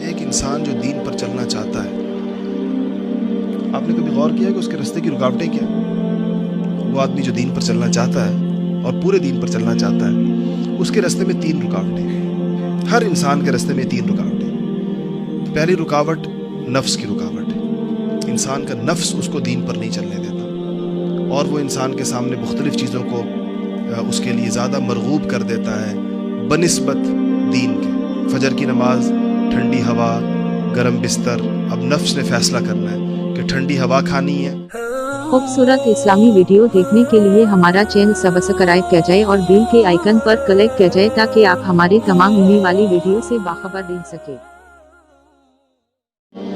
ایک انسان جو دین پر چلنا چاہتا ہے، آپ نے کبھی غور کیا کہ اس کے راستے کی رکاوٹیں کیا؟ وہ آدمی جو دین پر چلنا چاہتا ہے اور پورے دین پر چلنا چاہتا ہے، اس کے راستے میں 3 رکاوٹیں ہیں۔ ہر انسان کے راستے میں 3 رکاوٹیں۔ پہلی رکاوٹ نفس کی رکاوٹ ہے۔ انسان کا نفس اس کو دین پر نہیں چلنے دیتا، اور وہ انسان کے سامنے مختلف چیزوں کو اس کے لیے زیادہ مرغوب کر دیتا ہے بنسبت دین کے۔ فجر کی نماز، ٹھنڈی ہوا، گرم بستر۔ اب نفس نے فیصلہ کرنا ہے کہ ٹھنڈی ہوا کھانی ہے۔ خوبصورت اسلامی ویڈیو دیکھنے کے لیے ہمارا چینل سبسکرائب کیا جائے اور بیل کے آئیکن پر کلک کیا جائے تاکہ آپ ہماری تمام ہونے والی ویڈیو سے باخبر رہ سکے۔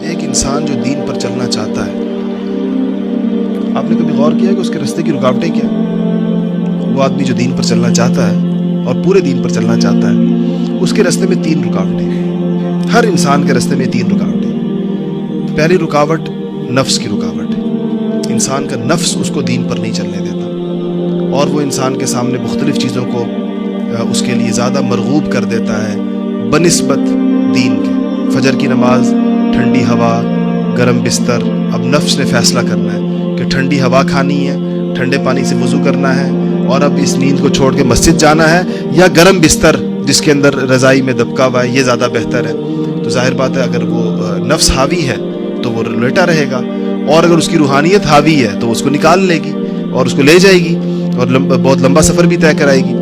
ایک انسان جو دین پر چلنا چاہتا ہے، آپ نے کبھی غور کیا کہ اس کے راستے کی رکاوٹیں کیا؟ وہ آدمی جو دین پر چلنا چاہتا ہے اور پورے دین پر چلنا چاہتا ہے، اس کے راستے میں 3 رکاوٹیں ہیں۔ ہر انسان کے راستے میں 3 رکاوٹیں ہیں۔ پہلی رکاوٹ نفس کی رکاوٹ ہے۔ انسان کا نفس اس کو دین پر نہیں چلنے دیتا، اور وہ انسان کے سامنے مختلف چیزوں کو اس کے لیے زیادہ مرغوب کر دیتا ہے بنسبت دین کے۔ فجر کی نماز، ٹھنڈی ہوا، گرم بستر۔ اب نفس نے فیصلہ کرنا ہے کہ ٹھنڈی ہوا کھانی ہے، ٹھنڈے پانی سے وضو کرنا ہے، اور اب اس نیند کو چھوڑ کے مسجد جانا ہے، یا گرم بستر جس کے اندر رضائی میں دبکا ہوا ہے یہ زیادہ بہتر ہے۔ تو ظاہر بات ہے اگر وہ نفس حاوی ہے تو وہ لیٹا رہے گا، اور اگر اس کی روحانیت حاوی ہے تو اس کو نکال لے گی اور اس کو لے جائے گی، اور بہت لمبا سفر بھی طے کرائے گی۔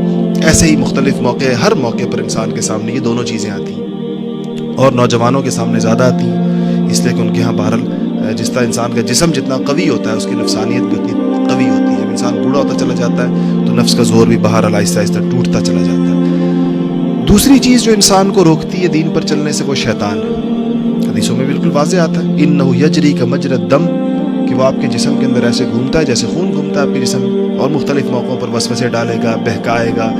ایسے ہی مختلف موقع، ہر موقع پر انسان کے سامنے یہ دونوں چیزیں آتی ہیں، اور نوجوانوں کے سامنے زیادہ آتی ہیں، اس لیے کہ ان کے ہاں بہرحال جس طرح انسان کا جسم جتنا قوی ہوتا ہے اس کی نفسانیت بھی اتنی قوی ہوتی ہے۔ انسان بوڑھا ہوتا چلا جاتا ہے تو نفس کا زور بھی بہرحال آہستہ آہستہ ٹوٹتا چلا جاتا ہے۔ دوسری چیز جو انسان کو روکتی ہے دین پر چلنے سے، وہ شیطان ہے۔ حدیثوں میں بالکل واضح آتا ہے انہ یجری کمجری الدم، کہ وہ آپ کے جسم کے اندر ایسے گھومتا ہے جیسے خون گھومتا ہے آپ کے جسم میں، اور مختلف موقعوں پر وسوسے ڈالے گا، بہکائے گا،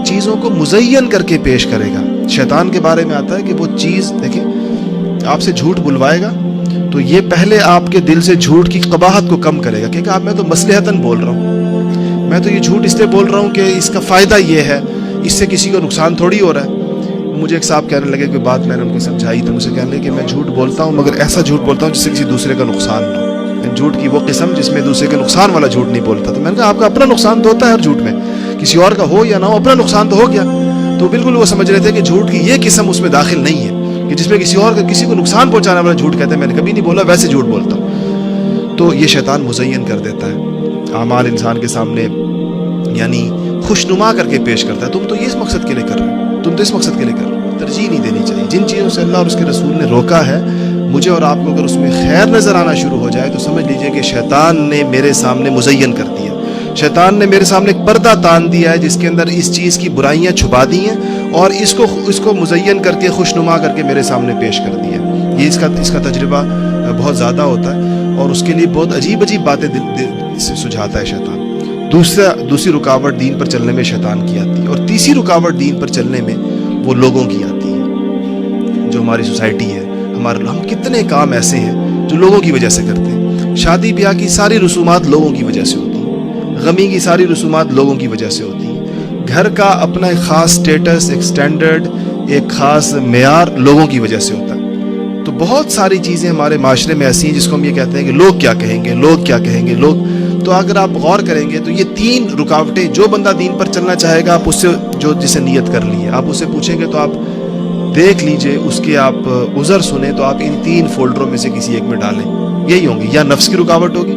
چیزوں کو مزین کر کے پیش کرے گا۔ شیطان کے بارے میں آتا ہے کہ وہ چیز دیکھیں، آپ سے جھوٹ بلوائے گا تو یہ پہلے آپ کے دل سے جھوٹ کی قباحت کو کم کرے گا، کہ میں تو مصلحتاً بول رہا ہوں، میں تو یہ جھوٹ اس لیے بول رہا ہوں کہ اس کا فائدہ یہ ہے، اس سے کسی کو نقصان تھوڑی ہو رہا ہے۔ مجھے ایک صاحب کہنے لگے کوئی بات میں نے ان کو سمجھائی تو مجھے کہنے لگے کہ میں جھوٹ بولتا ہوں مگر ایسا جھوٹ بولتا ہوں جس سے کسی دوسرے کا نقصان نہ ہو، جھوٹ کی وہ قسم جس میں دوسرے کے نقصان والا جھوٹ نہیں بولتا۔ تو میں نے کہا آپ کا اپنا نقصان تو ہوتا ہے ہر جھوٹ میں، کسی اور کا ہو یا نہ ہو، اپنا نقصان تو ہو گیا۔ تو بالکل وہ سمجھ رہے تھے کہ جھوٹ کی یہ قسم اس میں داخل نہیں ہے کہ جس میں کسی کو نقصان پہنچانے والا جھوٹ کہتے ہیں، میں نے کبھی نہیں بولا، ویسے جھوٹ بولتا ہوں۔ تو یہ شیطان مزین کر دیتا ہے اعمال انسان کے سامنے، یعنی خوشنما کر کے پیش کرتا ہے، تم تو یہ اس مقصد کے لیے کر رہے ہو، تم تو اس مقصد کے لیے کر رہے ہو۔ ترجیح نہیں دینی چاہیے۔ جن چیزوں سے اللہ اور اس کے رسول نے روکا ہے، مجھے اور آپ کو اگر اس میں خیر نظر آنا شروع ہو جائے تو سمجھ لیجئے کہ شیطان نے میرے سامنے مزین کر دیا، شیطان نے میرے سامنے ایک پردہ تان دیا ہے جس کے اندر اس چیز کی برائیاں چھپا دی ہیں، اور اس کو مزین کر کے خوشنما کر کے میرے سامنے پیش کر دیا۔ یہ اس کا تجربہ بہت زیادہ ہوتا ہے، اور اس کے لیے بہت عجیب باتیں دل سے سجھاتا ہے شیطان۔ دوسری رکاوٹ دین پر چلنے میں شیطان کی آتی ہے، اور تیسری رکاوٹ دین پر چلنے میں وہ لوگوں کی آتی ہے۔ جو ہماری سوسائٹی ہے، ہم کتنے کام ایسے ہیں جو لوگوں کی وجہ سے کرتے ہیں۔ شادی بیاہ کی ساری رسومات لوگوں کی وجہ سے ہوتی ہیں، غمی کی ساری رسومات لوگوں کی وجہ سے ہوتی ہیں، گھر کا اپنا ایک خاص سٹیٹس، ایک سٹینڈرڈ، ایک خاص معیار لوگوں کی وجہ سے ہوتا ہے۔ تو بہت ساری چیزیں ہمارے معاشرے میں ایسی ہیں جس کو ہم یہ کہتے ہیں کہ لوگ کیا کہیں گے، لوگ کیا کہیں گے، لوگ۔ تو اگر آپ غور کریں گے تو یہ 3 رکاوٹیں، جو بندہ دین پر چلنا چاہے گا، آپ اس سے جسے نیت کر لی ہے، آپ اس سے پوچھیں گے تو آپ دیکھ لیجئے، اس کے آپ عذر سنیں تو آپ ان 3 فولڈروں میں سے کسی ایک میں ڈالیں، یہی ہوں گی۔ یا نفس کی رکاوٹ ہوگی،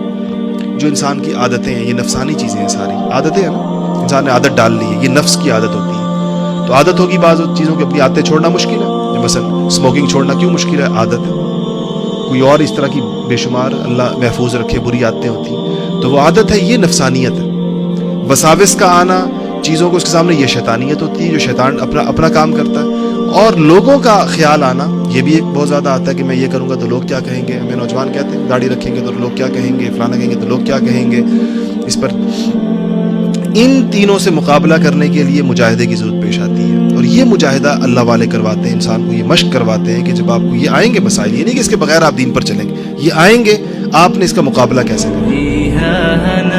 جو انسان کی عادتیں ہیں، یہ نفسانی چیزیں ہیں، ساری عادتیں ہیں نا، انسان نے عادت ڈال لی ہے، یہ نفس کی عادت ہوتی ہے۔ تو عادت ہوگی بعض چیزوں کی اپنی عادتیں چھوڑنا مشکل ہے، مثلا اسموکنگ چھوڑنا کیوں مشکل ہے؟ عادت ہے۔ کوئی اور اس طرح کی بے شمار اللہ محفوظ رکھے بری عادتیں ہوتی ہیں، تو وہ عادت ہے، یہ نفسانیت ہے۔ وساوس کا آنا چیزوں کو اس کے سامنے، یہ شیطانیت ہوتی ہے، جو شیطان اپنا کام کرتا ہے۔ اور لوگوں کا خیال آنا، یہ بھی ایک بہت زیادہ آتا ہے کہ میں یہ کروں گا تو لوگ کیا کہیں گے۔ ہمیں نوجوان کہتے ہیں داڑھی رکھیں گے تو لوگ کیا کہیں گے، فلانا کہیں گے تو لوگ کیا کہیں گے۔ اس پر ان تینوں سے مقابلہ کرنے کے لیے مجاہدے کی ضرورت پیش آتی ہے، اور یہ مجاہدہ اللہ والے کرواتے ہیں، انسان کو یہ مشق کرواتے ہیں کہ جب آپ کو یہ آئیں گے مسائل، یہ نہیں کہ اس کے بغیر آپ دین پر چلیں گے، یہ آئیں گے، آپ نے اس کا مقابلہ کیسے کرنا ہے۔